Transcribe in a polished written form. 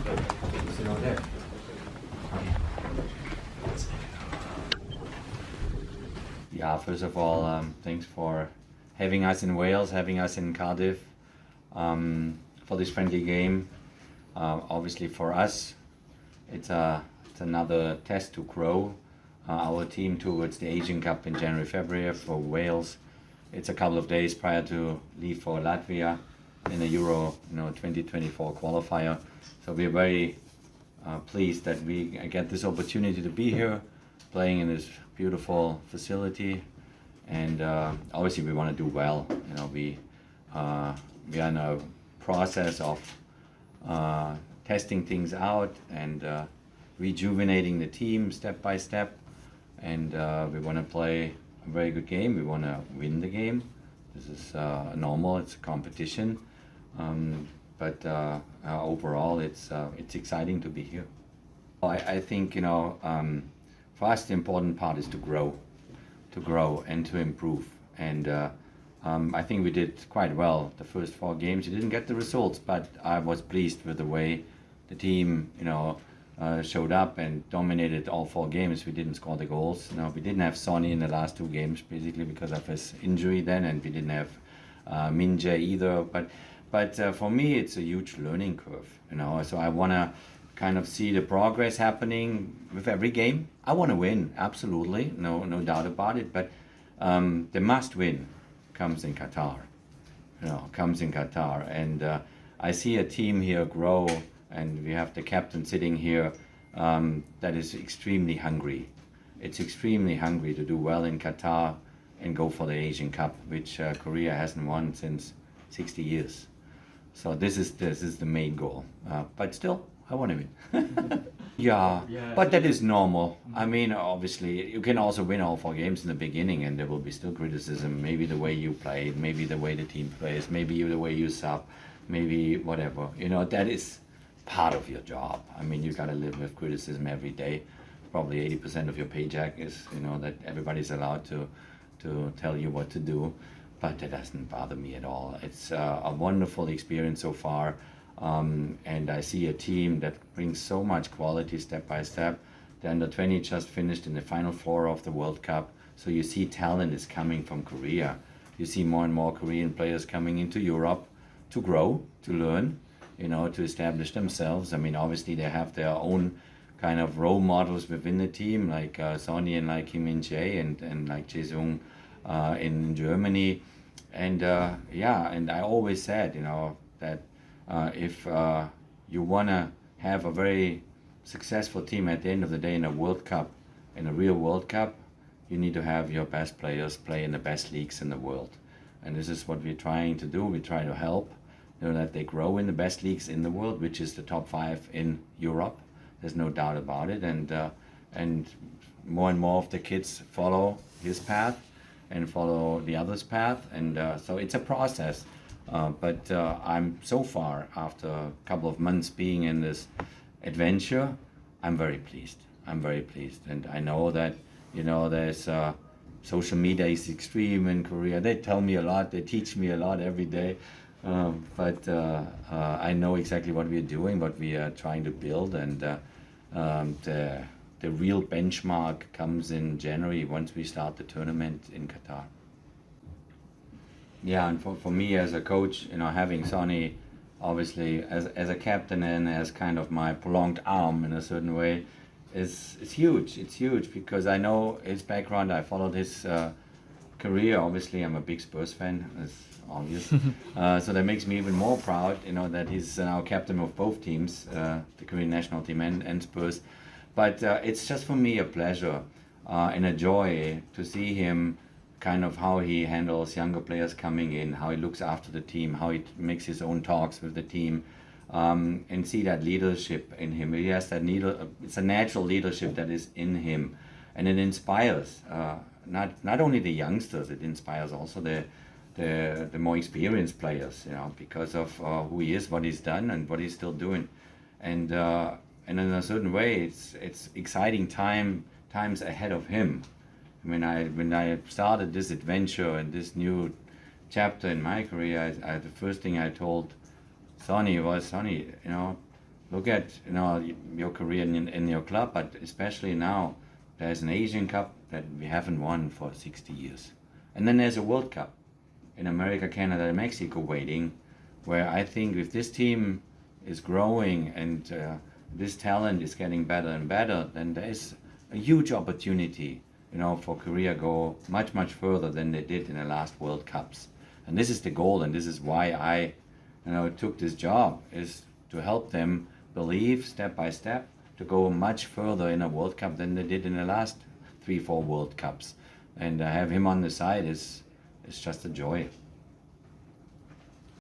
Sit over there. Yeah, first of all, thanks for having us in Wales, having us in Cardiff for this friendly game. Obviously, for us, it's another test to grow our team towards the Asian Cup in January, February. For Wales, it's a couple of days prior to leave for Latvia in the Euro 2024 qualifier. So we're very pleased that we get this opportunity to be here, playing in this beautiful facility, and obviously we want to do well. We are in a process of testing things out and rejuvenating the team step by step, and we want to play a very good game. We want to win the game. This is normal. It's a competition, but overall, it's exciting to be here. I think for us the important part is to grow and to improve. And I think we did quite well the first 4 games. We didn't get the results, but I was pleased with the way the team, showed up and dominated all 4 games. We didn't score the goals. We didn't have Sonny in the last 2 games, basically because of his injury then, and we didn't have Min-jae either. But for me, it's a huge learning curve. So I want to kind of see the progress happening with every game. I want to win, absolutely, no doubt about it. But the must win comes in Qatar. And I see a team here grow, and we have the captain sitting here that is extremely hungry. It's extremely hungry to do well in Qatar and go for the Asian Cup, which Korea hasn't won since 60 years. So this is the main goal. But still, I want to win. Yeah, but that is normal. I mean, obviously, you can also win all 4 games in the beginning, and there will be still criticism. Maybe the way you played, maybe the way the team plays, maybe the way you sub, maybe whatever. That is part of your job. I mean, you gotta live with criticism every day. Probably 80% of your paycheck is, that everybody's allowed to tell you what to do. But that doesn't bother me at all. It's a wonderful experience so far. And I see a team that brings so much quality step by step. The under-20 just finished in the final 4 of the World Cup. So you see talent is coming from Korea. You see more and more Korean players coming into Europe to grow, to learn, to establish themselves. I mean, obviously they have their own kind of role models within the team, like Sonny and like Kim Min-jae and like Jae-sung in Germany. And and I always said, that if you want to have a very successful team at the end of the day in a World Cup, in a real World Cup, you need to have your best players play in the best leagues in the world. And this is what we're trying to do. We try to help, that they grow in the best leagues in the world, which is the top 5 in Europe. There's no doubt about it. And more and more of the kids follow his path and follow the other's path. And so it's a process. But I'm so far, after a couple of months being in this adventure, I'm very pleased. And I know that, there's social media is extreme in Korea. They tell me a lot, they teach me a lot every day. But I know exactly what we're doing, what we are trying to build. And the real benchmark comes in January once we start the tournament in Qatar. Yeah, and for me as a coach, having Sonny obviously as a captain and as kind of my prolonged arm in a certain way is huge. It's huge because I know his background. I followed his career. Obviously, I'm a big Spurs fan, as obvious. So that makes me even more proud, that he's now captain of both teams, the Korean national team and Spurs. But it's just for me a pleasure and a joy to see him, kind of how he handles younger players coming in, how he looks after the team, how he makes his own talks with the team, and see that leadership in him. He has that it's a natural leadership that is in him, and it inspires not only the youngsters, it inspires also the more experienced players, because of who he is, what he's done, and what he's still doing, and in a certain way, it's exciting times ahead of him. When I started this adventure and this new chapter in my career, the first thing I told Sonny was, Sonny, look at your career in your club, but especially now there's an Asian Cup that we haven't won for 60 years, and then there's a World Cup in America, Canada, and Mexico waiting, where I think if this team is growing and this talent is getting better and better, then there is a huge opportunity, for Korea go much, much further than they did in the last World Cups. And this is the goal, and this is why I, took this job, is to help them believe step by step to go much further in a World Cup than they did in the last 3-4 World Cups. And have him on the side is just a joy.